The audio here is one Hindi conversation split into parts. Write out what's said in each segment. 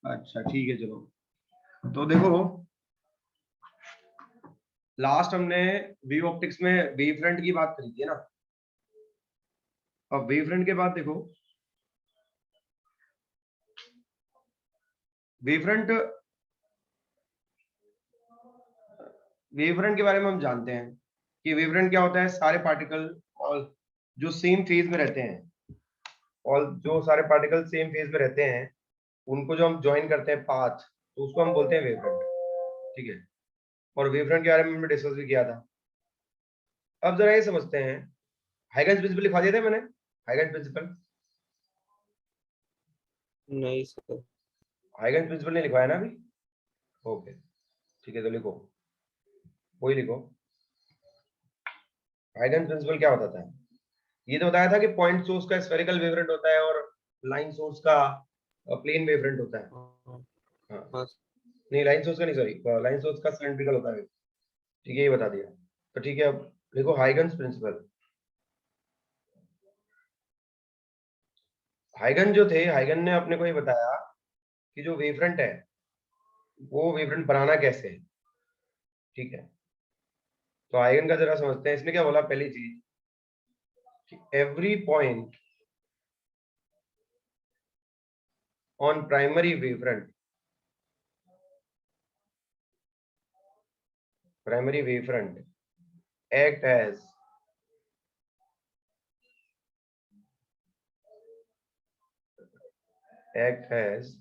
अच्छा ठीक है चलो। तो देखो लास्ट हमने वेव ऑप्टिक्स में वेव फ्रंट की बात करी थी ना। अब वेव फ्रंट के बाद देखो वेव फ्रंट के बारे में हम जानते हैं कि वेव फ्रंट क्या होता है। सारे पार्टिकल और जो सेम फेज में रहते हैं और जो सारे पार्टिकल सेम फेज में रहते हैं उनको जो हम ज्वाइन करते हैं पाथ, तो उसको हम बोलते हैं वेव फ्रंट। ठीक है। और वेव फ्रंट के बारे में हमने डिस्कस भी किया था। अब जरा ये समझते हैं, हाइगन्स प्रिंसिपल लिखवा दिया था मैंने, हाइगन्स प्रिंसिपल। नहीं सर। हाइगन्स प्रिंसिपल नहीं लिखवाया ना अभी? ओके ठीक है, तो लिखो, वही लिखो। हाइगन्स प्रिंसिपल क्या बताता है? ये तो बताया था कि पॉइंट सोर्स का स्फेरिकल वेवफ्रंट होता है और लाइन सोर्स का प्लेन वेवफ्रंट होता है। हाँ नहीं, लाइन सोर्स का नहीं, सॉरी, लाइन सोर्स का सिलेंड्रिकल होता है। ठीक है, ये बता दिया। तो ठीक है, अब देखो हाइगन्स प्रिंसिपल। हाइगन जो थे, हाइगन ने अपने को ये बताया कि जो वेवफ्रंट है वो वेवफ्रंट बनाना कैसे है। ठीक है, तो हाइगन का जरा समझते हैं। इसने क्या बोला? पहली चीज, every point on primary wavefront, primary wavefront act as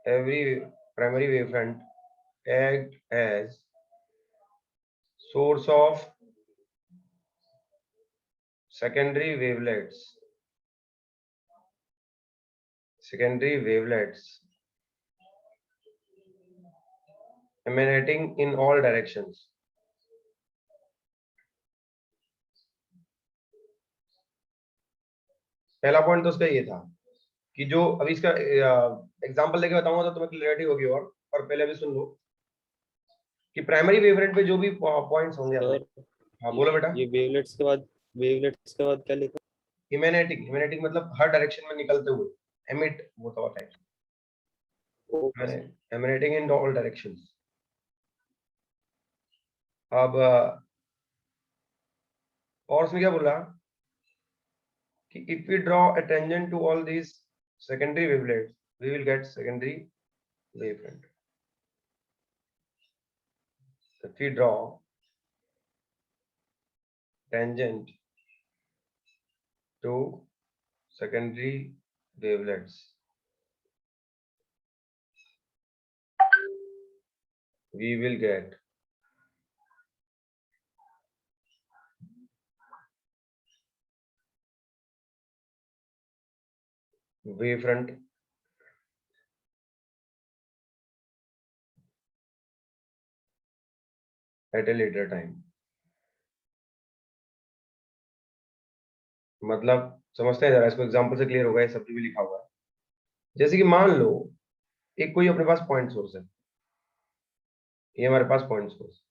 every primary wavefront act as source of secondary wavelets emanating in all directions. पहला पॉइंट तो उसका ये था कि जो अभी इसका एग्जांपल लेके बताऊंगा तो तुम्हें क्लियरिटी होगी। और पहले अभी सुन लो कि प्राइमरी वेवफ्रंट पे जो भी पॉइंट्स होंगे अपने। सर हाँ बोलो बेटा। ये वेवलेट्स के बाद क्या लिखा? इमेनेटिंग, इमेनेटिंग मतलब हर डायरेक्शन में निकलते हुए, एमिट होता होता है, okay sir. emanating in all directions. अब और उसने क्या बोला कि if we draw a tangent to all these secondary wavelets, we will get secondary wavefront. If we draw tangent to secondary wavelets, we will get wavefront at a later time. मतलब समझते हैं जरा इसको, एग्जांपल से क्लियर होगा। ये सब भी लिखा हुआ है। जैसे कि मान लो एक कोई अपने पास पॉइंट सोर्स है, ये हमारे पास पॉइंट सोर्स।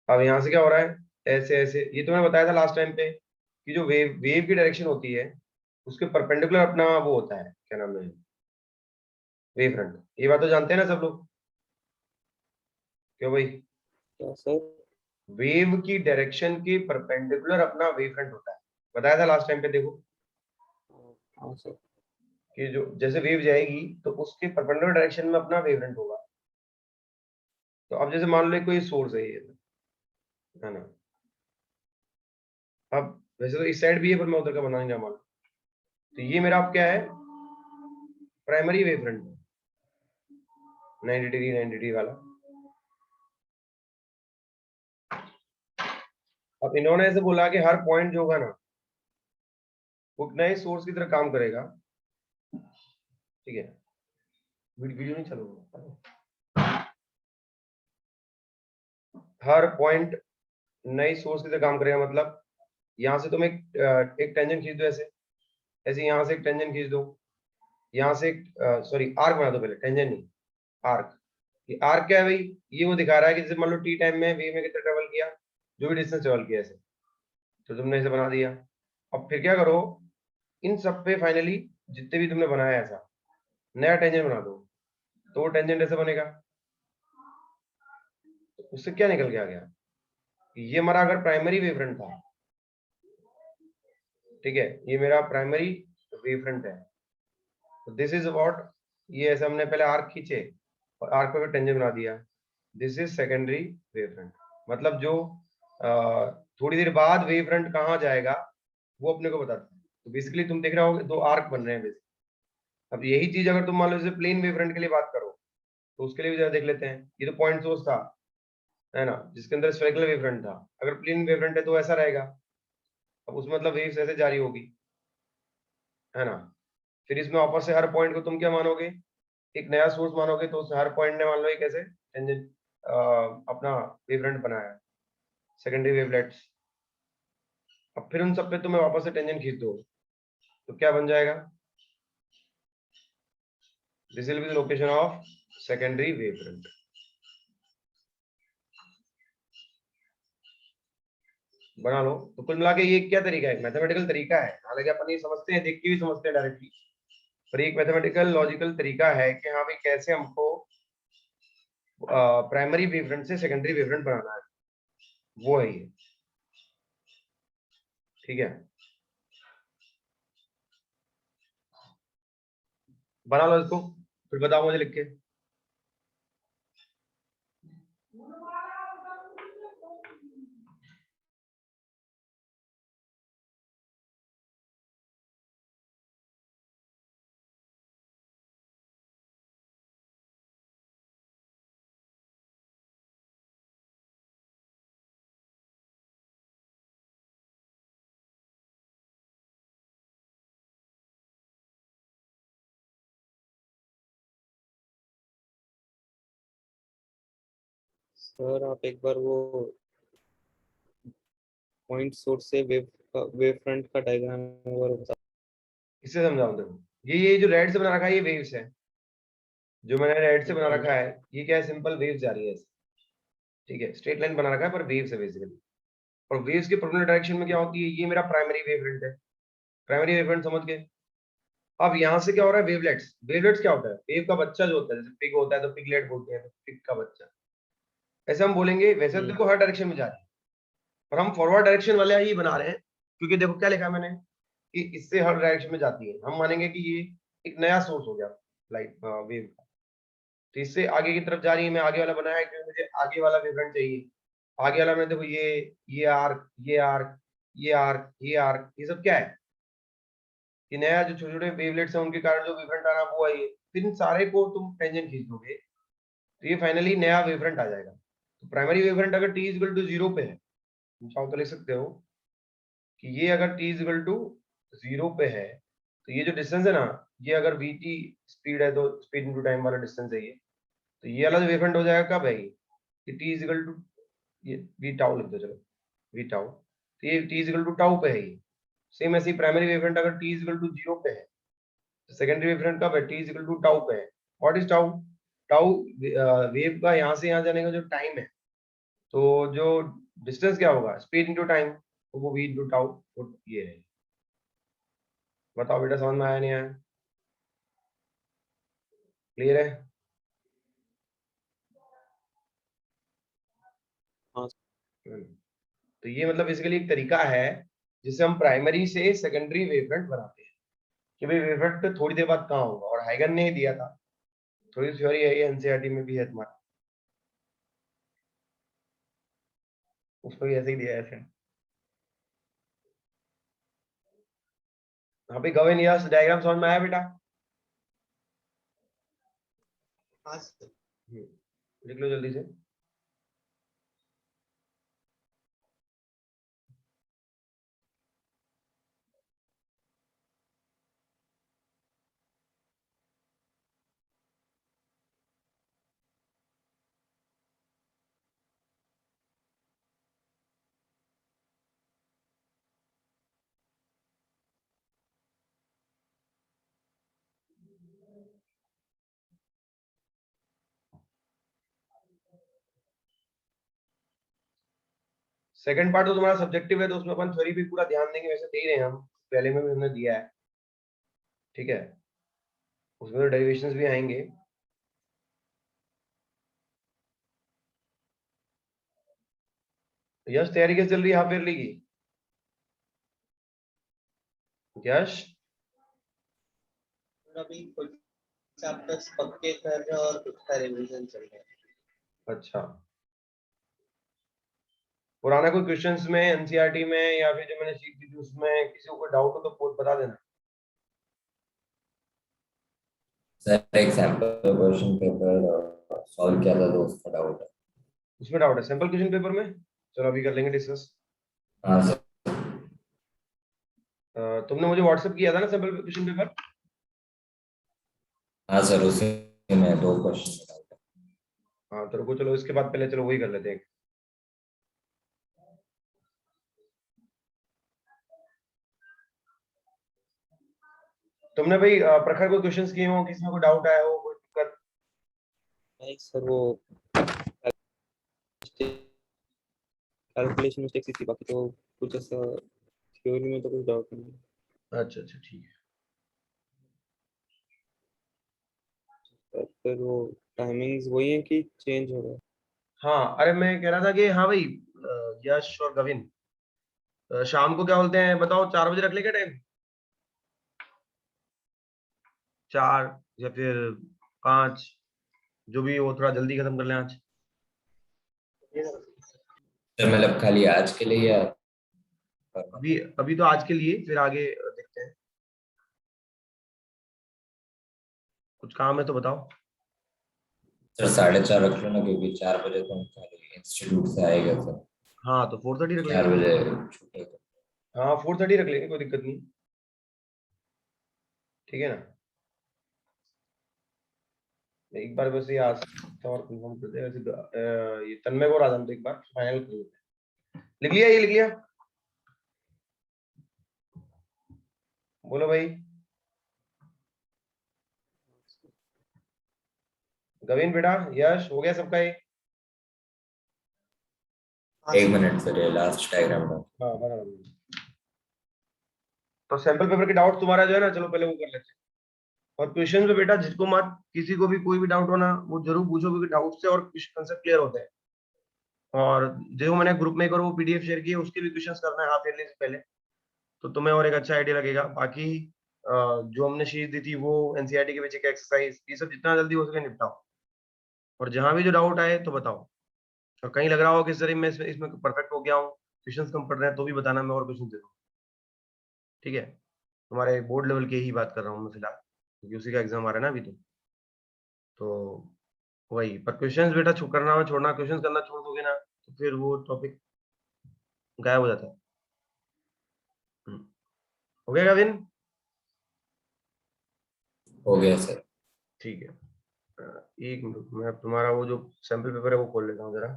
अब यहाँ से क्या हो रहा है? ऐसे ऐसे, ये तो मैंने बताया था लास्ट टाइम पे कि जो वेव की डायरेक्शन होती है उसके परपेंडिकुलर अपना वो होता है, क्या नाम है, वेव फ्रंट। ये बात तो जानते हैं ना सब लोग? क्यों भाई? क्या सर? वेव की डायरेक्शन के परपेंडिकुलर अपना वेव फ्रंट होता है, बताया था लास्ट टाइम पे। देखो हाँ सर। कि जो जैसे वेव जाएगी तो उसके परपेंडिकुलर डायरेक्शन में अपना वेव फ्रंट होगा। तो अब जैसे मान लो कोई सोर्स है ये, है ना। अब वैसे तो इस साइड भी है पर मैं उधर का बना नहीं रहा मान लो। तो ये मेरा अब क्या है? Primary wave front, 90 degree 90 degree वाला। अब इन्होंने ऐसे बोला कि हर पॉइंट जो होगा ना वो नए सोर्स की तरह काम करेगा। ठीक है, वीडियो नहीं चलूंगा। हर पॉइंट नई सोर्स की तरह काम करेगा। मतलब यहाँ से तुम एक टेंजेंट खींच दो, ऐसे ऐसे यहाँ से एक टेंजेंट खींच दो, यहाँ से एक सॉरी आर्क बना दो, पहले टेंजेंट नहीं, आर्क। ये आर्क क्या है भाई? ये वो दिखा रहा है कि जैसे मान लो टी टाइम में वे में कितना ट्रेवल किया, जो भी डिस्टेंस ट्रेवल किया, ऐसे। तो तुमने इसे बना दिया। अब फिर क्या करो, इन सब पे फाइनली जितने भी तुमने बनाया ऐसा, नया टेंजेंट बना दो, तो वो टेंजेंट ऐसे बनेगा। उससे क्या निकल के आ गया, ये हमारा अगर प्राइमरी वेवफ्रंट था, ठीक है, ये मेरा प्राइमरी वेवफ्रंट है, तो दिस इज व्हाट, ये ऐसे हमने पहले आर्क खींचे और आर्क पे टेंजेंट बना दिया, दिस इज सेकेंडरी वेवफ्रंट। मतलब जो थोड़ी देर बाद वेवफ्रंट कहाँ जाएगा वो अपने को बताता है। तो बेसिकली तुम देख रहे होगे दो आर्क बन रहे हैं बेसिकली। अब यही चीज अगर तुम मान लो जैसे प्लेन वेवफ्रंट के लिए बात करो, तो उसके लिए भी जरा देख लेते हैं। ये तो पॉइंट सोर्स था, है ना, जिसके अंदर स्फेरिकल वेवफ्रंट था। अगर प्लेन वेवफ्रंट है तो ऐसा रहेगा, अब उसमें मतलब वेव्स ऐसे जारी होगी, है ना। फिर इसमें वापस से हर पॉइंट को तुम क्या मानोगे, एक नया सोर्स मानोगे, तो उस हर पॉइंट ने मान लो एक ऐसे टेंजेंट अपना वेवफ्रंट बनाया, सेकेंडरी वेवलेट्स। अब फिर उन सब पे तुम्हें वापस से टेंजेंट खींच दो, तो क्या बन जाएगा, this will be the location of secondary wavefront. बना लो। तो कुल मिला के ये क्या तरीका है, मैथमेटिकल तरीका है। हालांकि अपन ये समझते हैं, देख के भी समझते हैं डायरेक्टली, पर एक मैथमेटिकल लॉजिकल तरीका है कि हाँ भाई कैसे हमको प्राइमरी वेवफ्रंट से सेकेंडरी वेवफ्रंट बनाना है, वो है ये, ठीक है। बना लो इसको, फिर बताओ मुझे लिख के। सर आप एक बार वो पॉइंट सोर्स से वेव फ्रंट का डायग्राम एक बार बता। इससे समझाओ। देखो ये जो रेड से बना रखा है ये वेव्स है, जो मैंने रेड से बना रखा है ये क्या है, सिंपल वेव्स जा रही है, ठीक है, स्ट्रेट लाइन बना रखा है पर वेव्स है बेसिकली। और वेव्स की प्रोपोर्शनल डायरेक्शन में क्या होती है, ये मेरा प्राइमरी वेवफ्रंट है, प्राइमरी वेवफ्रंट समझ गए। अब यहाँ से क्या हो रहा है, वेवलेट्स। वेवलेट्स क्या होता है, वेव का बच्चा जो होता है, जैसे पिग होता है तो पिगलेट बोलते हैं, तो पिग का बच्चा, ऐसे हम बोलेंगे। वैसे तो देखो हर डायरेक्शन में जा रही है, पर हम फॉरवर्ड डायरेक्शन वाले ही बना रहे हैं, क्योंकि देखो क्या लिखा है मैंने कि इससे हर डायरेक्शन में जाती है। हम मानेंगे कि ये एक नया सोर्स हो गया लाइट वेव का, तो इससे आगे की तरफ जा रही है। मैं आगे वाला बनाया है क्योंकि मुझे आगे वाला वेवफ्रंट चाहिए। आगे वाला में देखो ये आर्क, ये आर्क, ये आर्क, ये आर्क, ये सब क्या है, कि नया जो छोटे छोटे वेवलेट्स हैं उनके कारण जो वेवफ्रंट आना वो है ये। फिर इन सारे को तुम टेंजेंट खींच दोगे, तो ये फाइनली नया वेवफ्रंट आ जाएगा। तो प्राइमरी वेवफ्रंट अगर t इक्वल टू 0 पे है, तुम चाहो तो लिख सकते हो कि ये अगर t इक्वल टू 0 पे है, तो ये जो डिस्टेंस है ना, ये अगर vt स्पीड है तो स्पीड इनटू टाइम वाला डिस्टेंस है ये, तो ये वाला जो वेवफ्रंट हो जाएगा कब है ये t इक्वल टू, ये v टाउ लिख दो, चलो v टाउ, तो ये t इक्वल टू टाउ पे है ये। सेम ऐसे ही प्राइमरी वेवफ्रंट अगर t इक्वल टू 0 पे है, सेकेंडरी वेवफ्रंट कब है, t is equal to tau पे है। What is tau, tau wave का यहाँ से यहाँ जाने का जो टाइम है, तो जो डिस्टेंस क्या होगा, स्पीड इनटू टाइम, तो वो v इनटू टाउ, वो ये है। बताओ बेटा समझ में आया नहीं आया, क्लियर है। हाँ तो ये मतलब बेसिकली एक तरीका है जिससे हम प्राइमरी से सेकेंडरी वेवफ्रंट बनाते हैं, कि भाई वेवफ्रंट थोड़ी देर बाद कहाँ होगा। और हाइगन ने ही दिया था, थोड़ी थ्योरी है ये, एनसीईआरटी में भी है तुम्हारा, उसको भी ऐसे ही दिया है ऐसे। हाँ भाई गवेन, यस डायग्राम समझ में आया बेटा। हाँ सर। लिख लो जल्दी से। सेकंड पार्ट तो तुम्हारा सब्जेक्टिव है, तो उसमें अपन थ्योरी भी पूरा ध्यान देंगे, वैसे दे ही रहे हैं हम, पहले में भी हमने दिया है, ठीक है। उसमें तो डेरिवेशंस भी आएंगे। यश तैयारी कैसे चल रही है हाफ ईयरली की? यश अभी कुछ चैप्टर्स पक्के कर रहे हैं और कुछ का रिवीजन चल रहा है। अच्छा, पुराना कोई क्वेश्चंस में एनसीईआरटी में या फिर जो मैंने शीट दी थी उसमें किसी को डाउट हो तो कोड बता देना। सर एक सैंपल क्वेश्चन पेपर सॉल्व किया था तो उसका डाउट है। उसमें डाउट है सैंपल क्वेश्चन पेपर में? चलो अभी कर लेंगे डिस्कस। हाँ सर। तुमने मुझे व्हाट्सएप किया था ना सैंपल क्वेश्चन पेपर? हाँ सर, उसी में 2 क्वेश्चन का डाउट है। हाँ तो रुको, चलो इसके बाद पहले चलो वही कर लेते हैं। तुमने भाई प्रखर को क्वेश्चंस किए हो, किसी में कोई डाउट आया हो, कोई दिक्कत? नहीं सर, वो कैलकुलेशन मिस्टेक्स थी, बाकी तो कुछ ऐसा थ्योरी में तो कुछ डाउट नहीं है। अच्छा अच्छा ठीक है। फिर वो टाइमिंग्स वही है कि चेंज हो गया? हाँ अरे मैं कह रहा था कि हाँ भाई यश और गविन, शाम को क्या बोलते हैं बताओ, 4 बजे रख ले क्या टाइम? 4 या फिर 5, जो भी हो, थोड़ा जल्दी खत्म कर लें आज। सर मतलब खाली आज के लिए या अभी अभी तो आज के लिए, फिर आगे देखते हैं। कुछ काम है तो बताओ। सर 4:30 रख लो ना, क्योंकि 4 बजे तो हम खाली इंस्टीट्यूट से आएगा सर। हाँ तो 4:30 रख 4 लेंगे। बजे छूटेगा। हाँ 4:30 रख लेंगे, कोई दिक्कत नहीं। ठीक है ना? एक बार बस ये आज तो और कंफर्म करते हैं, वैसे ये तन्मय को राजन तो एक बार फाइनल कर लेते हैं। लिख लिया? ये लिख लिया? बोलो भाई। गविन बेटा, यश, हो गया सबका ये? 1 मिनट सर, ये लास्ट डायग्राम का। हाँ बराबर। तो सैंपल पेपर के डाउट तुम्हारा जो है ना, चलो पहले वो कर लेते हैं। और क्वेश्चन में बेटा जिसको मत, किसी को भी कोई भी डाउट हो ना, वो जरूर पूछो, क्योंकि डाउट से और कंसेप्ट क्लियर होते हैं। और जो मैंने ग्रुप में करो वो पीडीएफ शेयर की है, उसके भी क्वेश्चंस करना है हाफ ईयरली से पहले, तो तुम्हें और एक अच्छा आइडिया लगेगा। बाकी जो हमने शीट दी थी वो एनसीईआरटी के पीछे का एक्सरसाइज, ये सब जितना जल्दी हो सके निपटाओ। और जहां भी जो डाउट आए तो बताओ। और कहीं लग रहा हो कि सर मैं इसमें परफेक्ट हो गया हूँ, क्वेश्चंस कम पड़ रहे हैं, तो भी बताना, मैं और क्वेश्चन दे दूँ। ठीक है? तुम्हारे बोर्ड लेवल के ही बात कर रहा हूँ मैं फिलहाल, क्योंकि उसी का एग्जाम आ रहा है ना अभी। तो वही, पर क्वेश्चंस बेटा करना मत छोड़ना, क्वेश्चंस करना छोड़ दोगे ना तो फिर वो टॉपिक गायब हो जाता है। हो गया गाविन? हो गया सर। ठीक है। एक मिनट, मैं तुम्हारा वो जो सैंपल पेपर है वो खोल लेता हूँ जरा।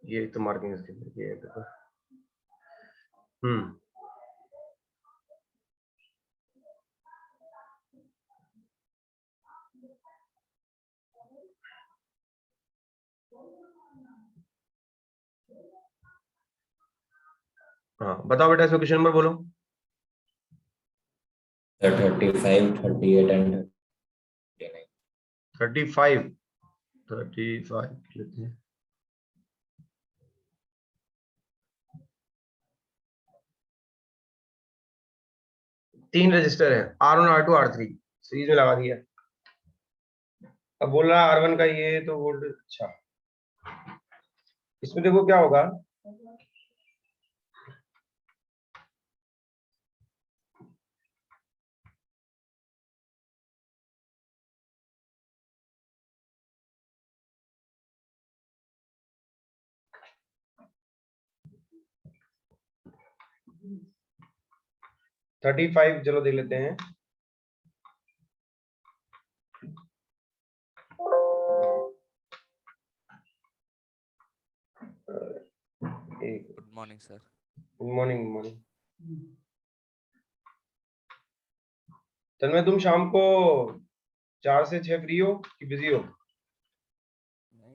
ये तो मार्किंग इसके लिए ये है पेपर। हम्म हाँ बताओ बेटा, इसमें क्वेश्चन नंबर बोलो। Sir 35, 38 and 39। 35 लेते हैं। तीन रजिस्टर है, R1 R2 R3, सीरीज में लगा दिया। अब बोल रहा है R1 का ये तो वोल्टेज, अच्छा इसमें देखो क्या होगा। Hmm. 35 चलो देख लेते हैं। एक good morning sir. Good morning, good morning. Tanmay तुम शाम को 4 से 6 फ्री हो कि बिजी हो?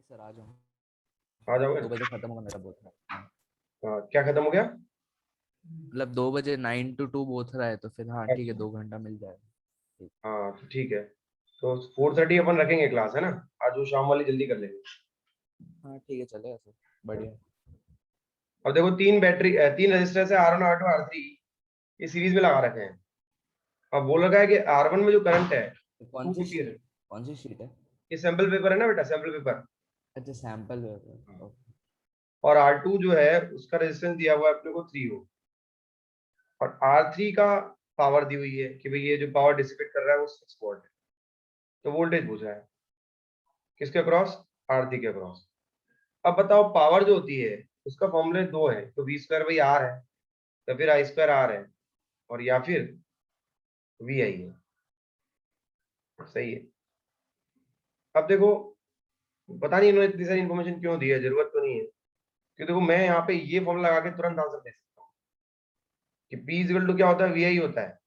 सर आ जाऊँ, आ जाओगे? 2 बजे खत्म होगा मेरा बोथ रहा है। हाँ, क्या खत्म हो गया? मतलब 2 बजे 9 to 2 बोथ रहा है, तो फिर हाँ ठीक है, अच्छा। 2 घंटा मिल जाएगा। हाँ तो ठीक है, तो 4:30 अपन रखेंगे क्लास, है ना? आज वो शाम वाली जल्दी कर लेंगे। हाँ ठीक है, चलेगा सर, बढ़िया। अब देखो 3 रजिस्टर है, R1 R2 R3, ये सीरीज में लगा रखे हैं। अब बोल रखा है कि R1 में जो करंट है कौन सी 250 है। शीट, कौन सी शीट है? ये सैंपल पेपर है ना बेटा, सैंपल पेपर। अच्छा सैंपल है। और R2 जो है उसका रेजिस्टेंस दिया हुआ है अपने को 3 ओम, और R3 का पावर दी हुई है कि भाई ये जो पावर डिसिपेट कर रहा है वो 6 वोल्ट है। तो वोल्टेज पूछ रहा है किसके अक्रॉस? R3 के अक्रॉस। अब बताओ पावर जो होती है उसका फॉर्मूले 2 है, तो V²/R है, या फिर I²R है, और या फिर VI है। सही है। अब देखो, पता नहीं इन्होंने इतनी सारी इन्फॉर्मेशन क्यों दी है, जरूरत तो नहीं है। कि देखो मैं यहाँ पे ये फॉर्मूला लगा के तुरंत आंसर दे सकता हूँ कि P क्या होता है, VI होता है।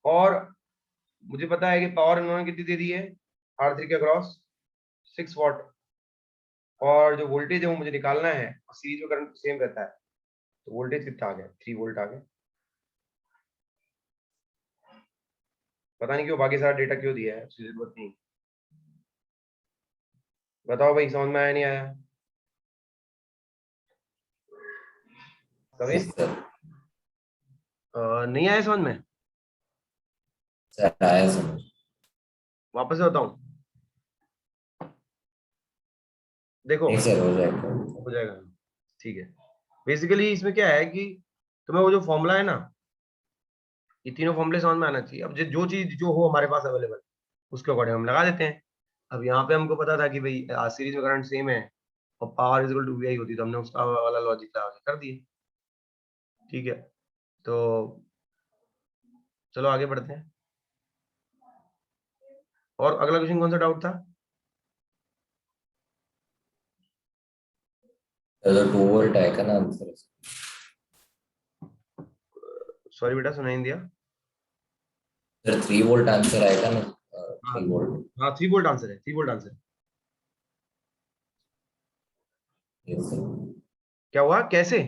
और मुझे पता है कि पावर इन्होंने कितनी दे दी है R3 के अक्रॉस, 6 वॉट। और जो वोल्टेज है वो मुझे निकालना है, और सीरीज में करंट सेम रहता है, तो वोल्टेज कितना आ गया? 3 वोल्ट आ गया। पता नहीं क्यों बाकी सारा डेटा क्यों दिया है, उसकी जरूरत नहीं। बताओ भाई, समझ में आया नहीं आया? Yes, sir. नहीं आया समझ में? Sir, आया समझ। वापस से बताऊं? देखो नहीं सर, हो जाएगा। हो जाएगा, ठीक है। बेसिकली इसमें क्या है कि तुम्हें वो जो फॉर्मूला है ना, ये तीनों फॉर्मूले समझ में आना चाहिए। अब जो चीज जो हो हमारे पास अवेलेबल, उसके अकॉर्डिंग हम लगा देते हैं। अब यहाँ पे हमको पता था कि भाई सीरीज में करंट सेम है और power is equal to VI होती, तो हमने उसका वाला लॉजिक लगा के कर दिए। ठीक है, तो चलो आगे बढ़ते हैं। और अगला क्वेश्चन कौन सा डाउट था? तो 2 वोल्ट आएगा ना आंसर? सॉरी बेटा, सुनाई नहीं दिया। सर 3 वोल्ट आंसर आएगा ना? हाँ 3 वोल्ट। हाँ, 3 वोल्ट आंसर है, 3 वोल्ट आंसर है। Yes sir. क्या हुआ, कैसे?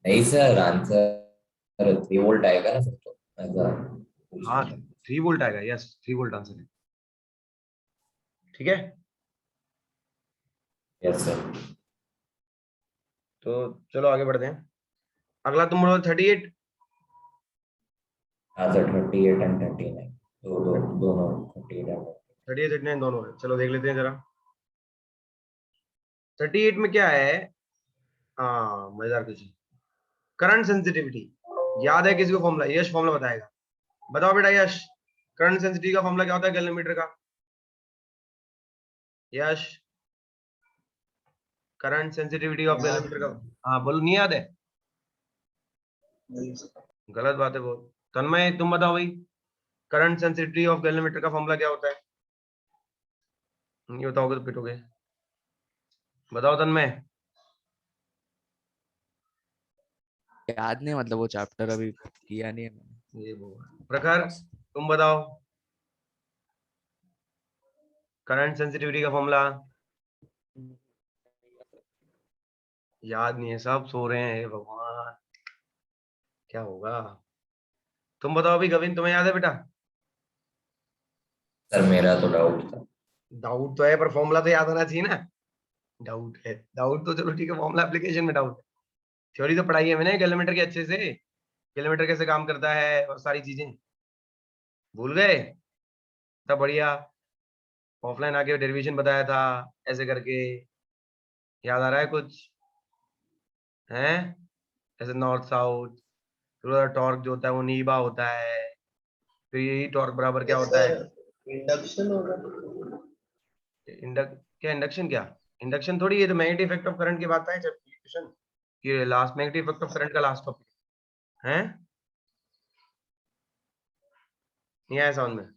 नहीं सर, आंसर 3 वोल्ट आएगा ना सर, तो ऐसा हाँ 3 वोल्ट आएगा, यस 3 वोल्ट आंसर है। ठीक है, यस सर। तो चलो आगे बढ़ते हैं। अगला तुम बोलो 38। हाँ सर, 38 एंड 39, दोनों 38 एंड 38 39 दोनों है, चलो देख लेते हैं जरा। 38 में क्या है? हाँ मजेदार क्वेश्चन। करंट सेंसिटिविटी याद है किसी को? फॉर्मूला यश फॉर्मूला बताएगा। बताओ बेटा यश, करंट सेंसिटिविटी का फॉर्मूला क्या होता है गैलोमीटर का? यश, करंट सेंसिटिविटी ऑफ गैलोमीटर का। हाँ बोलो, नहीं याद है? गलत बात है बहुत। तन्मय तुम बताओ भाई, करंट सेंसिटिविटी ऑफ गैलोमीटर का फॉर्मूला क्या होता है? नहीं बताओगे तो पिटोगे। बताओ तन्मय। याद नहीं, मतलब वो चैप्टर अभी किया नहीं है मैंने। ये वो प्रखर, तुम बताओ करंट सेंसिटिविटी का फॉर्मूला। याद नहीं है, सब सो रहे हैं, हे भगवान क्या होगा? तुम बताओ अभी, गोविंद तुम्हें याद है बेटा? सर मेरा तो डाउट था। डाउट तो है पर फॉर्मूला तो याद होना चाहिए ना। डाउट है, डाउट तो चलो ठीक है, फॉर्मूला एप्लीकेशन में डाउट है। थ्योरी तो पढ़ाई है मैंने गैलोमीटर के अच्छे से, गैलोमीटर कैसे काम करता है और सारी चीजें भूल गए? तब बढ़िया, ऑफलाइन आके डेरिवेशन बताया था ऐसे करके, याद आ रहा है कुछ? हैं ऐसे नॉर्थ साउथ, फिर टॉर्क जो होता है वो नीबा होता है, फिर यही टॉर्क बराबर क्या होता है? इंडक्शन होगा। क्या इंडक्शन? क्या इंडक्शन थोड़ी, ये तो मैग्नेटिक इफेक्ट ऑफ करंट की बात है। जब क्वेश्चन ये last magnetic effect of current का लास्ट टॉपिक है, नहीं आया समझ में?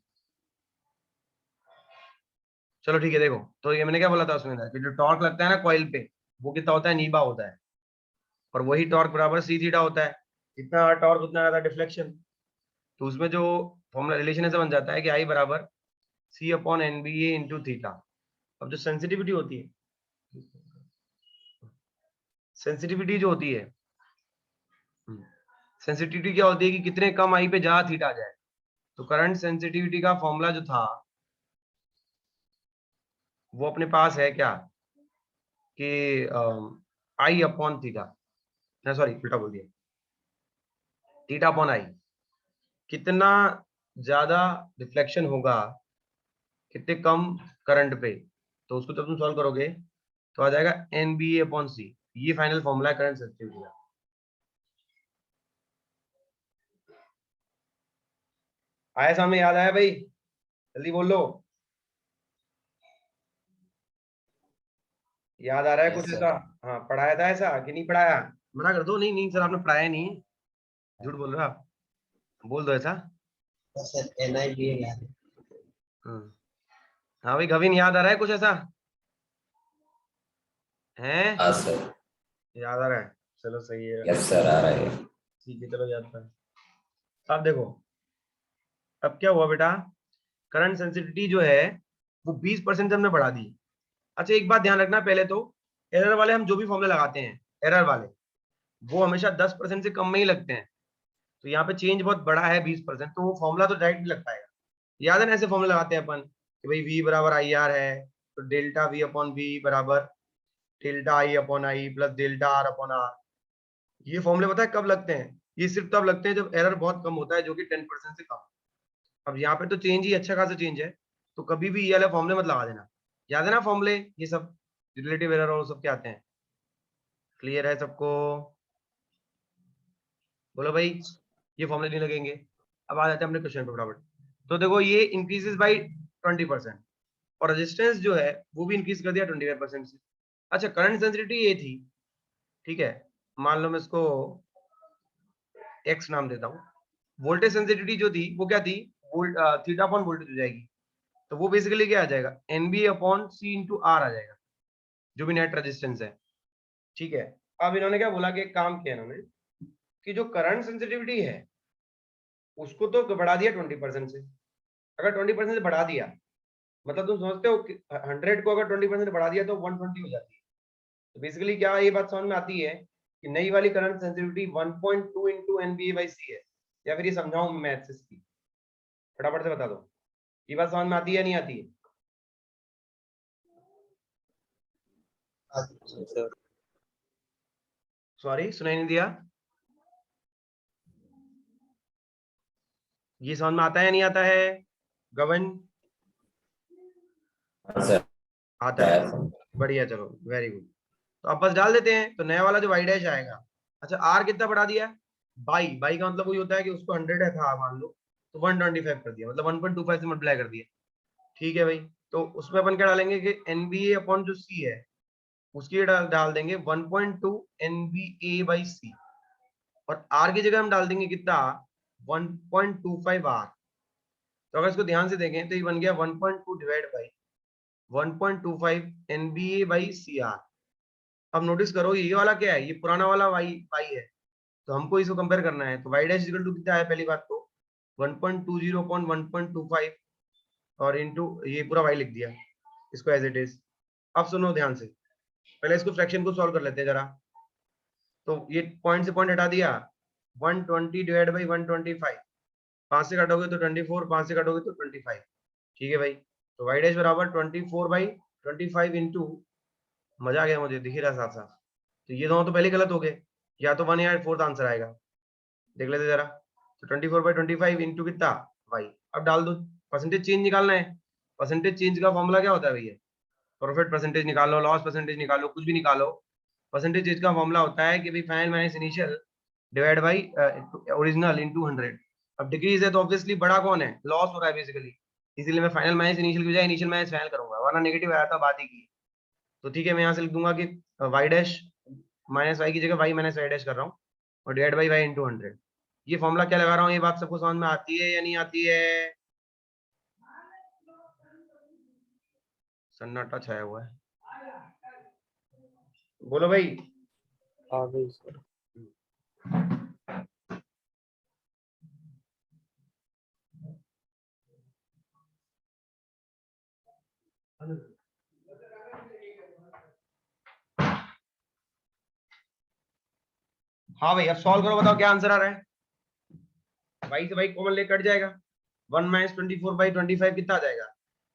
चलो ठीक है, देखो तो ये मैंने क्या बोला था उसमें कि जो टॉर्क लगता है ना कॉइल पे, वो कितना होता है? नीबा होता है। और वही टॉर्क बराबर सी थीटा होता है, जितना टॉर्क उतना ज्यादा डिफ्लेक्शन। तो उसमें जो फॉर्मूला रिलेशन ऐसे बन जाता है कि आई बराबर सी अपॉन एनबीए इंटू थीटा। अब जो सेंसिटिविटी होती है, सेंसिटिविटी जो होती है, सेंसिटिविटी क्या होती है कि कितने कम आई पे जहां थीटा आ जाए। तो करंट सेंसिटिविटी का फॉर्मूला जो था वो अपने पास है क्या कि आई अपॉन थीटा, सॉरी उल्टा बोल दिया, थीटा अपॉन आई। कितना ज्यादा रिफ्लेक्शन होगा कितने कम करंट पे, तो उसको जब तुम सॉल्व करोगे तो आ जाएगा एन बी ए अपॉन सी। ये फाइनल फॉर्मूला है करंट सेंसिटिविटी का। आया सामने, याद आया भाई? जल्दी बोल लो, याद आ रहा है Yes, कुछ sir. ऐसा? हाँ, पढ़ाया था ऐसा कि नहीं पढ़ाया? मना कर दो, नहीं नहीं सर आपने पढ़ाया नहीं है, झूठ बोल रहे हो आप, बोल दो ऐसा। तो सर NIBA याद है। हाँ हाँ भाई, गविन याद आ रहा है कुछ ऐसा है? हाँ सर। याद आ रहा है, चलो सही है, यस सर, आ रहा है। ठीक है, चलो याद था। अब देखो, अब क्या हुआ बेटा, करंट सेंसिटिविटी जो है वो 20% से हमने बढ़ा दी। अच्छा एक बात ध्यान रखना, पहले तो एरर वाले हम जो भी फॉर्मूले लगाते हैं, एरर वाले वो हमेशा 10% से कम में ही लगते हैं। तो यहाँ पे चेंज बहुत बड़ा है 20%, तो वो फॉर्मूला तो डायरेक्ट लग पाएगा। याद है ना, ऐसे फॉर्मूले लगाते हैं अपन कि भाई V बराबर आई आर है, तो डेल्टा V अपॉन V बराबर delta I upon I plus delta R upon R. ये फॉर्मूले पता है कब लगते हैं? ये सिर्फ तब लगते हैं जब एरर बहुत कम होता है, जो कि 10% से कम। अब यहाँ पे तो चेंज ही अच्छा खासा चेंज है, तो कभी भी ये वाले फॉर्मूले मत लगा देना। याद है ना फॉर्मूले, ये सब रिलेटिव एरर और सब क्या आते हैं? क्लियर है सबको? बोलो भाई, ये फॉर्मूले नहीं लगेंगे। अब आ जाते हैं अपने क्वेश्चन पे फटाफट। तो देखो ये इंक्रीजेस बाई 20%, और रेजिस्टेंस जो है वो भी इंक्रीज कर दिया 25% से। अच्छा करंट सेंसिटिविटी ये थी, ठीक है, मान लो मैं इसको एक्स नाम देता हूँ। वोल्टेज सेंसिटिविटी जो थी वो क्या थी, थीटा अपॉन वोल्टेज हो जाएगी। तो वो बेसिकली क्या आ जाएगा, NB upon C into R आ जाएगा, जो भी नेट रेजिस्टेंस है। ठीक है, अब इन्होंने क्या बोला कि एक काम किया इन्होंने कि जो करंट सेंसिटिविटी है उसको तो बढ़ा दिया 20% से। अगर 20% से बढ़ा दिया मतलब तुम समझते हो कि 100 को अगर 20% बढ़ा दिया तो 120 हो जाती है। तो बेसिकली क्या ये बात समझ में आती है कि नई वाली current sensitivity 1.2 into NBA by C है, या फिर ये समझाऊं मैथ्स इसकी? फटाफट से बता दो, ये बात समझ में आती है या नहीं आती है? सर सॉरी सुनाई नहीं दिया, ये समझ में आता है या नहीं आता है गगन? हाँ सर, आता है, आया समझ। बढ़िया, चलो वेरी गुड। तो अब बस डाल देते हैं, तो नया वाला जो वाई डैश आएगा। अच्छा आर कितना बढ़ा दिया? बाई, बाई का मतलब वही होता है कि उसको 100 है था मान लो, तो 125 कर दिया, मतलब 1.25 से मल्टीप्लाई कर दिया। ठीक है भाई, तो उसमें अपन क्या डालेंगे कि एनबीए अपॉन जो सी है उसकी डाल देंगे 1.2 एनबीए बाई सी, और आर की जगह हम डाल देंगे कितना, 1.25 आर। तो अगर इसको ध्यान से देखें तो ये बन गया 1.2 divide by 1.25 NBA by C R. अब नोटिस करो ये वाला क्या है, ये पुराना वाला वाई वाई है, तो हमको इसको कंपेयर करना है। तो वाई डैश इक्वल टू कितना है, पहली बात तो 1.20 अपॉन 1.25 और इनटू ये पूरा वाई लिख दिया इसको एज इट इज। अब सुनो ध्यान से, पहले इसको फ्रैक्शन को सॉल्व कर लेते हैं जरा। तो ये पॉइंट से पॉइंट हटा दिया, 120 डिवाइड बाई 125, 5 से काटोगे तो 24, 5 से काटोगे तो 25। ठीक है भाई, तो वाई डैश बराबर 24 बाई 25 इंटू, मजा आ गया मुझे, दिख ही रहा साथ साथ। तो ये दोनों तो पहले गलत हो गए, या तो 1 या 4 आंसर आएगा, देख लेते जरा। तो 24 बाई 25 इंटू कितना, वाई। अब डाल दो, परसेंटेज चेंज निकालना है। परसेंटेज चेंज का फॉर्मूला क्या होता है भैया? प्रॉफिट परसेंटेज निकालो, लॉस परसेंटेज निकालो, कुछ भी निकालो, परसेंटेज चेंज का फॉर्मूला होता है कि भाई final minus initial divide by original into 100। अब डिक्रीज है तो ऑब्वियसली बड़ा कौन है, लॉस हो रहा है बेसिकली, इसीलिए मैं फाइनल माइनस इनिशियल की बजाय इनिशियल माइनस फाइनल करूंगा, वरना नेगेटिव आया था बात ही की। तो ठीक है, मैं यहाँ से लिख दूंगा कि वाई डैश माइनस वाई की जगह वाई माइनस वाई डैश कर रहा हूँ, और डिवाइड बाई वाई इंटू 100। ये फॉर्मूला क्या लगा रहा हूँ, ये बात सबको समझ में आती है या नहीं आती है? सन्नाटा छाया हुआ है, बोलो भाई। हाँ भाई सर। हाँ भाई, अब सॉल्व करो, बताओ क्या आंसर आ रहा है। भाई से भाई कॉमन ले कट जाएगा, 1 - 24/25 कितना आ जाएगा,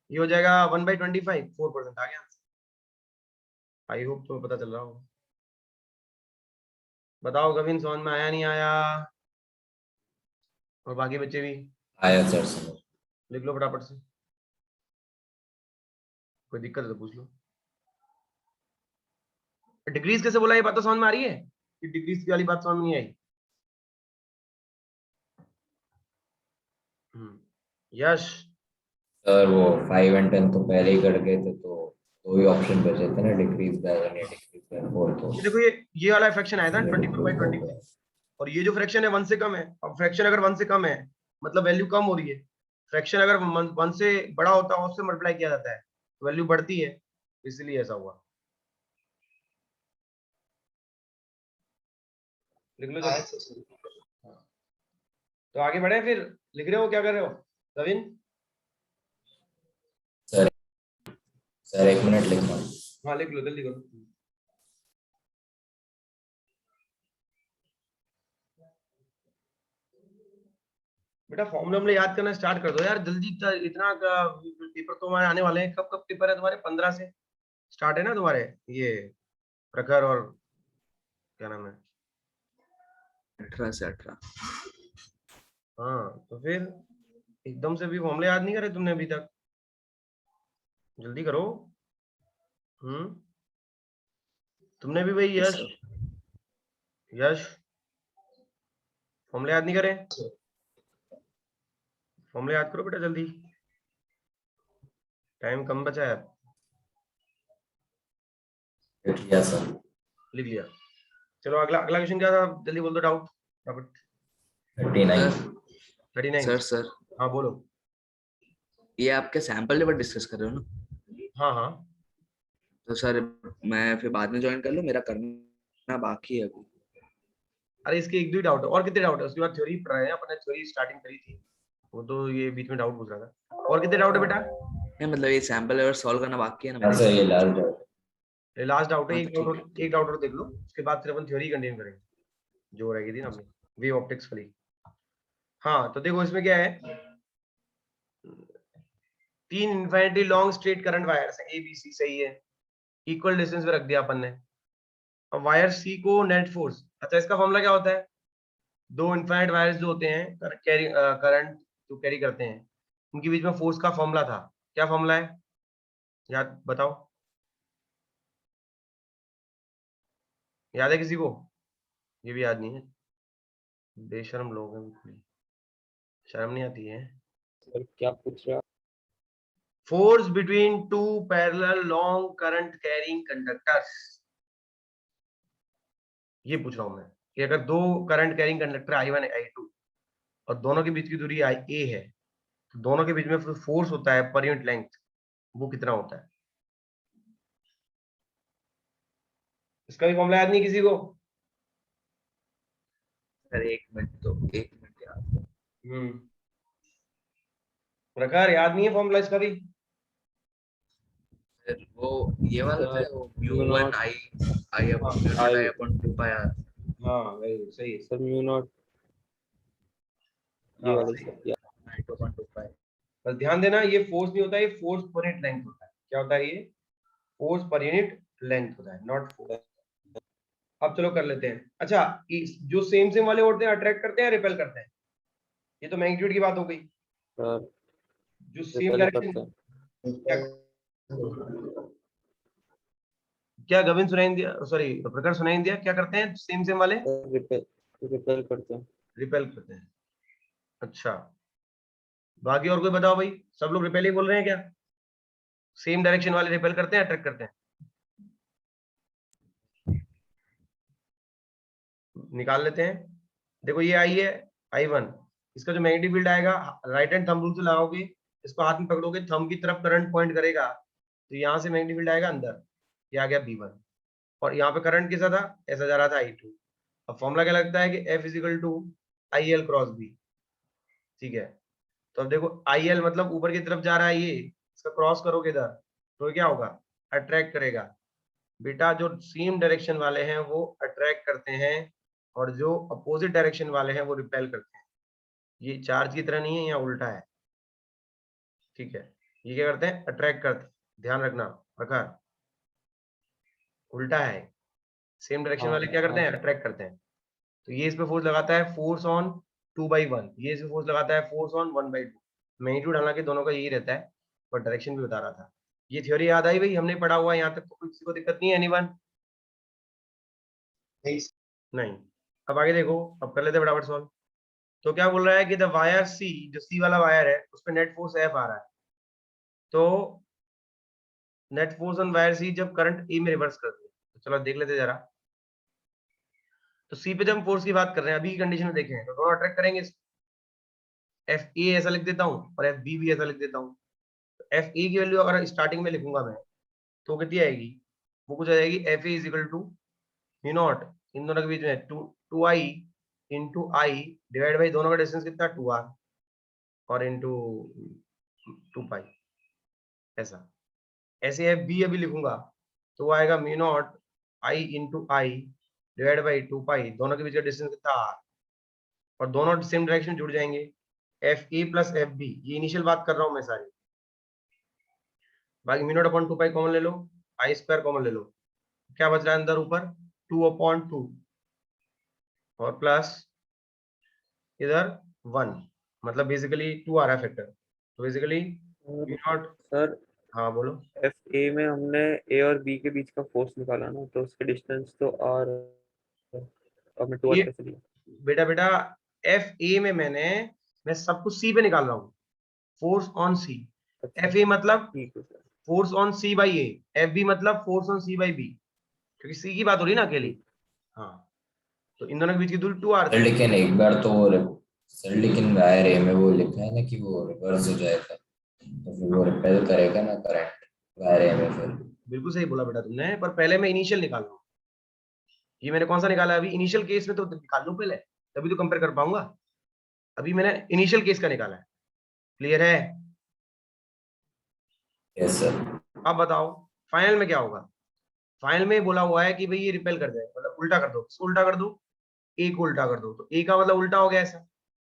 ये हो जाएगा 1/25, 4% आ गया। आई होप तुम्हें पता चल रहा हो। बताओ कविन, समझ में आया नहीं आया, और बाकी बच्चे भी आया सर समझ। लिख लो फटाफट से, कोई दिक्कत है तो पूछ लो। डिग्रीज कैसे बोला, ये बात तो समझ में आ रही है कि डिग्रीज की वाली बात समझ में नहीं आई। यश सर वो 5 और 10 तो पहले ही कट गए थे, तो दो ही ऑप्शन बचे थे ना, डिक्रीज बाय 1 या डिक्रीज बाय 4, तो ये देखो, ये वाला फ्रैक्शन आया था 24/25, और ये जो फ्रैक्शन है 1 से कम है। अब फ्रैक्शन अगर 1 से कम है मतलब वैल्यू कम हो रही है, फ्रैक्शन अगर 1 से बड़ा होता है उससे मल्टीप्लाई किया जाता है तो वैल्यू बढ़ती है, इसलिए ऐसा हुआ। लिख लो आया जल्दी। सर। तो आगे बढ़े फिर, लिख रहे हो क्या कर रहे हो रविन? सर 1 मिनट लिखना। हाँ लिख लो, जल्दी करो। बेटा फॉर्मूला याद करना स्टार्ट कर दो यार जल्दी, इतना पेपर तो हमारे आने वाले हैं। कब कब पेपर है तुम्हारे? 15 से स्टार्ट है ना तुम्हारे ये प्रखर, और क्या नाम है? 18 से 18। हाँ तो फिर एकदम से भी फॉर्मूले याद नहीं करे तुमने अभी तक, जल्दी करो। तुमने भी भाई यश, फॉर्मूले याद नहीं करे? फॉर्मूले याद करो बेटा जल्दी, टाइम कम बचा है। लिख लिया सर। लिख लिया, चलो अगला अगला क्वेश्चन क्या था, जल्दी बोल दो डाउट। 39। 39। सर हाँ बोलो। ये आपके सैंपल पेपर डिस्कस कर रहे हो ना? हाँ हाँ, तो सर मैं फिर बाद में ज्वाइन कर लूं, मेरा करना बाकी है अभी। अरे इसके एक दो डाउट है, और कितने डाउट है? उसके बाद थ्योरी पढ़ रहे हैं, अपने थ्योरी स्टार्टिंग करी थी, वो तो ये बीच में डाउट पूछ रहा था। और कितने डाउट है बेटा? नहीं मतलब ये सैंपल पेपर सॉल्व करना बाकी है ना हाँ मेरा। सर ये लास्ट डाउट। लास्ट डाउट है, हाँ एक तो डाउट ठीक है। एक डाउट और देख लो, उसके बाद फिर अपन थ्योरी कंटिन्यू करेंगे जो रहेगी थी ना अपनी वेव ऑप्टिक्स वाली। हाँ तो देखो इसमें क्या है, 3 infinity long straight current wires है, ए बी सी, सही है, इक्वल डिस्टेंस पे रख दिया अपन ने। अब वायर सी को नेट फोर्स, अच्छा इसका फॉर्मूला क्या होता है? दो इन्फिनिट वायर्स जो होते हैं करंट जो कैरी करते हैं, उनके बीच में फोर्स का फॉर्मूला था, क्या फॉर्मूला है याद बताओ? याद है किसी को? ये भी याद नहीं है, बेशर्म लोग हैं बिल्कुल ही। शर्म नहीं आती है? सर क्या पूछ रहे हो? Force between two parallel long current carrying conductors, ये पूछ रहा हूं मैं कि अगर दो current carrying conductor I1 I2 और दोनों के बीच की दूरी IA है, तो दोनों के बीच में फोर्स होता है पर यूनिट लेंथ, वो कितना होता है? इसका भी फॉर्मूला याद नहीं किसी को? सर 1 मिनट यार। प्रकार याद नहीं है फॉर्मूला इसका भी? सर वो ये वाला था, वो mu mu 1 naught I I upon mu naught I upon 2 pi R. हाँ वही सही है। सर म्यू नॉट, ये हाँ वाले सही है। सर। 2 अपॉन 2 पाई। बस ध्यान देना, ये फोर्स नहीं होता, ये फोर्स पर यूनिट लेंथ होता है। क्या होता है ये? फोर्स पर यूनिट लेंथ होता है, नॉट फोर्स। अब चलो कर लेते हैं। अच्छा, जो सेम सेम वाले होते हैं अट्रैक्ट करते हैं, रिपेल करते हैं? ये तो मैग्नीट्यूड की बात हो गई। सर जो सेम रिपेल डायरेक्शन, करते हैं। क्या क्या गविन सुनाई दिया, सॉरी प्रकार सुनाई दिया, क्या करते हैं सेम सेम वाले? सर रिपेल करते हैं। रिपेल करते हैं। अच्छा, बाकी और कोई बताओ भाई, सब लोग रिपेल ही बोल रहे हैं क्या? सेम डायरेक्शन वाले रिपेल करते हैं अट्रैक्ट करते हैं? निकाल लेते हैं। देखो ये आई है I1, इसका जो मैग्नेटिक फील्ड आएगा, राइट हैंड थंब रूल से लगाओगे, इसको हाथ में पकड़ोगे, थंब की तरफ करंट पॉइंट करेगा, तो यहाँ से मैग्नेटिक फील्ड आएगा अंदर, ये आ गया B1, और यहाँ पे करंट कैसा था, ऐसा जा रहा था I2। अब फॉर्मूला क्या लगता है कि F is equal to IL cross B, ठीक है? तो अब देखो IL मतलब ऊपर की तरफ जा रहा है, ये इसका क्रॉस करोगे इधर, तो क्या होगा, अट्रैक्ट करेगा। बेटा जो सेम डायरेक्शन वाले हैं वो अट्रैक्ट करते हैं और जो अपोजिट डायरेक्शन वाले हैं वो रिपेल करते हैं। ये चार्ज की तरह नहीं है, यहाँ उल्टा है, ठीक है। ये क्या करते हैं, अट्रैक्ट करते हैं, ध्यान रखना रखा, उल्टा है। सेम डायरेक्शन वाले क्या करते हैं, अट्रैक्ट करते हैं। तो ये इस पे फोर्स लगाता है फोर्स ऑन 2/1, ये इस पे फोर्स लगाता है फोर्स ऑन 1/2। मैग्नीट्यूड हालांकि दोनों का यही रहता है, पर डायरेक्शन भी बता रहा था। ये थ्योरी याद आई भाई, हमने पढ़ा हुआ है यहाँ तक, तो किसी को दिक्कत नहीं है एनीवन? नहीं। अब आगे देखो, अब कर लेते फटाफट सॉल्व। तो क्या बोल रहा है कि द वायर सी, जो सी वाला वायर है उस पे नेट फोर्स एफ आ रहा है। तो नेट फोर्स ऑन वायर सी जब करंट ए में रिवर्स करते हैं, तो चलो देख लेते जरा। तो सी पे जब हम फोर्स की बात कर रहे हैं, अभी की कंडीशन में देखें तो दोनों अट्रैक्ट करेंगे। एफ ए ऐसा लिख देता हूँ और एफ बी भी ऐसा लिख देता हूँ। एफ ए की वैल्यू अगर स्टार्टिंग में लिखूंगा मैं, तो कितनी आएगी, वो कुछ आ जाएगी F A is equal to mu naught, इन दोनों के बीच में two I into I divide by दोनों का डिस्टेंस कितना 2r और इंटू 2 पाई, ऐसा। ऐसे एफ बी अभी लिखूंगा तो वो आएगा mu naught I into I divide by 2 पाई, दोनों के बीच का डिस्टेंस कितना r, और दोनों सेम डायरेक्शन में जुड़ जाएंगे। F A plus F B, ये इनिशियल बात कर रहा हूं मैं सारी, बाकी mu naught upon 2 pi common ले लो, आई स्क्वायर कॉमन ले लो, क्या बच रहा है अंदर ऊपर 2/2 और प्लस इधर 1, मतलब बेसिकली 2 आ रहा है फैक्टर। तो बेसिकली म्यू नॉट, सर हाँ बोलो। एफ ए में हमने ए और बी के बीच का फोर्स निकाला ना, तो उसके डिस्टेंस तो आर, हमने 2r ये कैसे लिया? बेटा बेटा एफ ए में मैं सब कुछ सी पे निकाल रहा हूँ, फोर्स ऑन सी। अच्छा एफ ए मतलब ठीक है sir, force on C by A, F B मतलब force on C by B, क्योंकि सी की बात हो रही है ना अकेली। ठीक। हाँ, तो इन दोनों के बीच की दूरी 2r सर थी। लेकिन एक बार तो वो सर लेकिन वायर ए में वो लिखा है ना कि वो रिवर्स हो जाएगा, तो फिर वो रिपेल करेगा ना करंट वायर ए में फिर। बिल्कुल सही बोला बेटा तुमने, पर पहले मैं इनिशियल निकाल रहा हूँ। ये मैंने कौन सा निकाला है अभी, इनिशियल केस में तो निकाल लूं पहले, तभी तो कंपेयर कर पाऊंगा। अभी मैंने इनिशियल केस का निकाला है, क्लियर है? Yes sir. अब बताओ फाइनल में क्या होगा। फाइनल में बोला हुआ है कि भाई ये रिपेल कर जाए, मतलब उल्टा कर दो, इसको उल्टा कर दो, ए को उल्टा कर दो, तो ए का मतलब उल्टा हो गया ऐसा,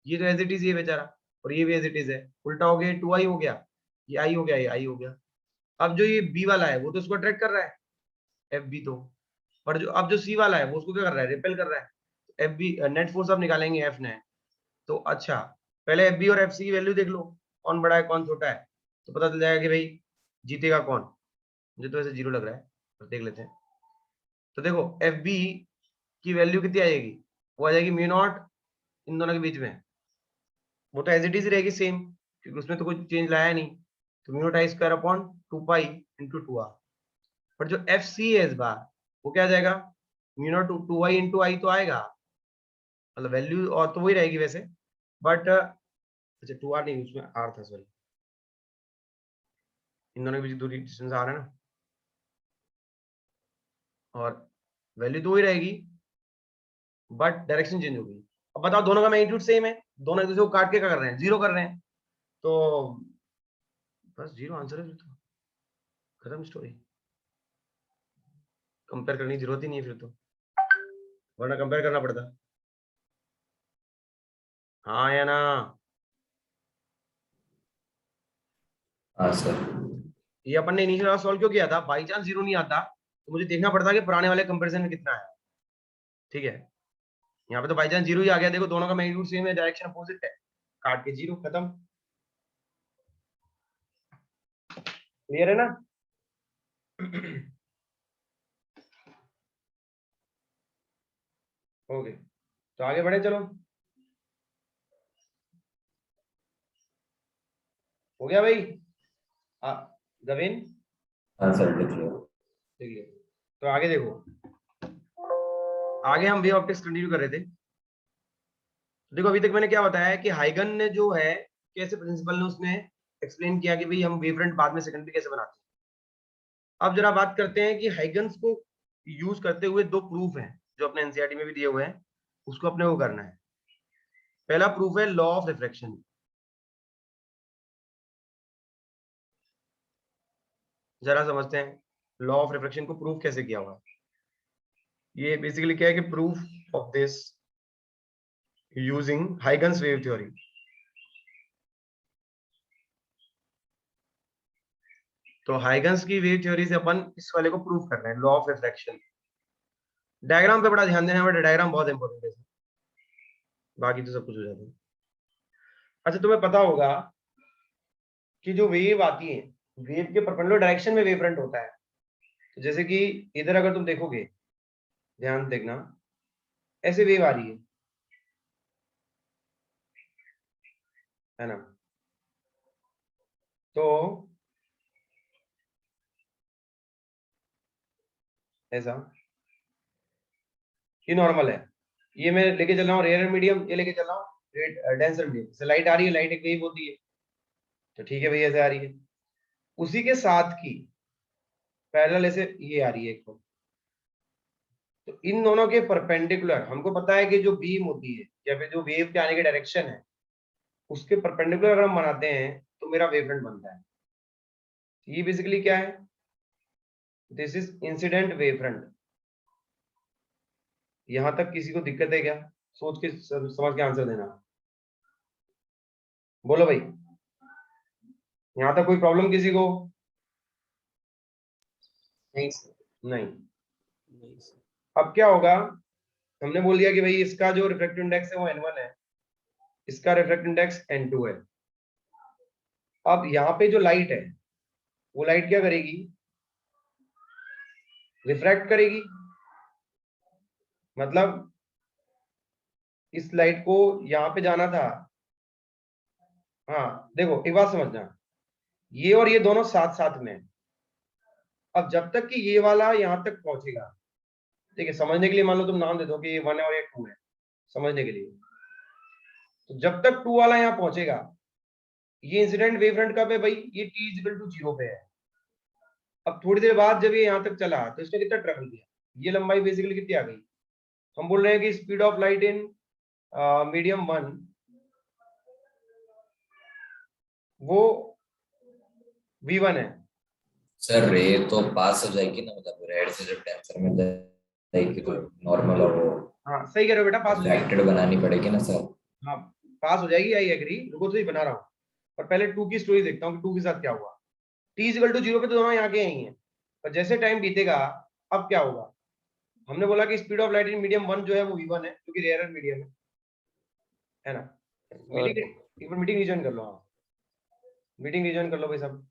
ये तो एज इट इज ये बेचारा, और ये भी एज इट इज है, उल्टा हो गया, 2i हो गया, ये आई हो गया, ये आई हो गया। अब जो ये बी वाला है वो तो इसको अट्रैक्ट कर रहा है, एफ बी तो, पर जो अब जो सी वाला है वो उसको क्या कर रहा है, रिपेल कर रहा है। एफ बी नेट फोर्स अब निकालेंगे एफ ने, तो अच्छा पहले एफ बी और एफ सी की वैल्यू देख लो, कौन बड़ा है कौन छोटा है, तो पता चल जाएगा कि भाई जीतेगा कौन। मुझे तो ऐसे 0 लग रहा है, तो देख लेते हैं। तो देखो एफ बी की वैल्यू कितनी आएगी, वो आ जाएगी म्यू नॉट इन दोनों के बीच में, वो तो एज इट इज रहेगी सेम, क्योंकि उसमें तो कोई चेंज लाया नहीं। तो mu naught I square upon 2 pi into 2r। पर जो एफ सी है इस बार वो क्या आ जाएगा, म्यू नॉट 2i इंटू आई तो आएगा, मतलब वैल्यू और तो वही रहेगी वैसे, बट अच्छा 2r नहीं, उसमें r था सॉरी, इन दोनों के बीच दूरी डिस्टेंस आ रहा है ना, और वैल्यू तो वही रहेगी बट डायरेक्शन चेंज होगी। अब बताओ दोनों का मैग्नीट्यूड सेम है, दोनों एक दूसरे को काट के क्या कर रहे हैं, 0 कर रहे हैं, तो बस 0 आंसर है, फिर तो खत्म स्टोरी, कंपेयर करने की जरूरत ही नहीं है फिर तो, वरना कंपेयर करना पड़ता। हाँ या ना? हाँ सर। ये अपन ने इनिशियल सॉल्व क्यों किया था, बाई चांस 0 नहीं आता तो मुझे देखना पड़ता कि पुराने वाले कंपैरिजन में कितना है, ठीक है। यहाँ पे तो बाई चांस 0 ही आ गया, देखो दोनों का मैग्नीट्यूड सेम है, डायरेक्शन अपोजिट है, काट के 0 खत्म। क्लियर है ना? ओके, तो आगे बढ़े चलो। हो गया भाई? गविन हाँ सर लिख लो। ठीक है, तो आगे देखो, आगे हम वे ऑप्टिक्स कंटिन्यू कर रहे थे। देखो अभी तक मैंने क्या बताया है कि हाइगन ने जो है, कैसे प्रिंसिपल ने उसने एक्सप्लेन किया कि भाई हम वेवफ्रंट बाद में सेकेंडरी कैसे बनाते हैं। अब जरा बात करते हैं कि हाइगन्स को यूज करते हुए 2 प्रूफ हैं जो अपने एनसीईआरटी में भी दिए हुए हैं, उसको अपने को करना है। पहला प्रूफ है लॉ ऑफ रिफ्रैक्शन। जरा समझते हैं लॉ ऑफ रिफ्रैक्शन को प्रूफ कैसे किया हुआ। ये बेसिकली क्या है कि proof of this using Huygens wave theory. तो हाइगन्स की वेव थ्योरी से अपन इस वाले को प्रूफ कर रहे हैं, लॉ ऑफ रिफ्रैक्शन। डायग्राम पे बड़ा ध्यान देना है, डायग्राम बहुत इंपॉर्टेंट है, बाकी तो सब कुछ हो जाता है। अच्छा, तुम्हें पता होगा कि जो वेव आती है, वेव के परपेंडिकुलर डायरेक्शन में वेव फ्रंट होता है। तो जैसे कि इधर अगर तुम देखोगे, ध्यान देखना, ऐसे वेव आ रही है ना, तो ऐसा ये नॉर्मल है, ये मैं लेके चल रहा हूँ रेयर मीडियम, ये लेके चल रहा हूँ डेंसर मीडियम से। लाइट आ रही है, लाइट एक वेव होती है, तो ठीक है भैया ऐसे आ रही है। उसी के साथ की पैरेलल ऐसे ये आ रही है एक तो इन दोनों के परपेंडिकुलर हमको पता है कि जो बीम होती है या फिर जो वेव के आने की डायरेक्शन है उसके परपेंडिकुलर अगर हम बनाते हैं तो मेरा वेवफ्रंट बनता है। ये बेसिकली क्या है, दिस इज इंसिडेंट वेवफ्रंट। यहां तक किसी को दिक्कत है क्या? सोच के समझ के आंसर देना, बोलो भाई, यहां तक कोई प्रॉब्लम किसी को? नहीं सर। नहीं। नहीं सर। अब क्या होगा, हमने बोल दिया कि भाई इसका जो रिफ्रैक्टिव इंडेक्स है वो n1 है, इसका रिफ्रैक्टिव इंडेक्स n2 है। अब यहाँ पे जो लाइट है वो लाइट क्या करेगी, रिफ्रैक्ट करेगी। मतलब इस लाइट को यहाँ पे जाना था, हाँ देखो एक बात समझना, ये और ये दोनों साथ साथ में है। अब जब तक कि ये वाला यहाँ तक पहुंचेगा, ठीक है, समझने के लिए मान लो तुम नाम दे दो कि ये 1 है और ये 2 है, समझने के लिए। तो जब तक 2 वाला यहाँ पहुंचेगा, ये इंसिडेंट वेवफ्रंट कब है भाई, ये t इक्वल टू 0 पे है। अब थोड़ी देर बाद जब ये यहाँ तक चला तो इसने कितना ट्रेवल किया, ये लंबाई बेसिकली कितनी आ गई। हम बोल रहे हैं कि speed of light in medium 1 वो v1 है। सर रे तो पास हो जाएगी ना, मतलब रेड से जब टेंसर में जाएगी तो नॉर्मल और वो हाँ सही कह रहे हो बेटा, पास हो जाएगी। रिफ्लेक्टेड बनानी पड़ेगी ना सर। हाँ पास हो जाएगी, आई एग्री, रुको तो ही बना रहा हूँ। पर पहले 2 की स्टोरी देखता हूँ कि 2 के साथ क्या हुआ। t इक्वल टू 0 पे तो दोनों यहाँ के यही हैं, पर जैसे टाइम बीतेगा अब क्या होगा, हमने बोला कि speed of light in medium 1 जो है वो v1 है क्योंकि रेयर मीडियम है ना। मीटिंग एक बार मीटिंग रिजॉइन कर लो, हाँ मीटिंग रिजॉइन कर लो भाई सब।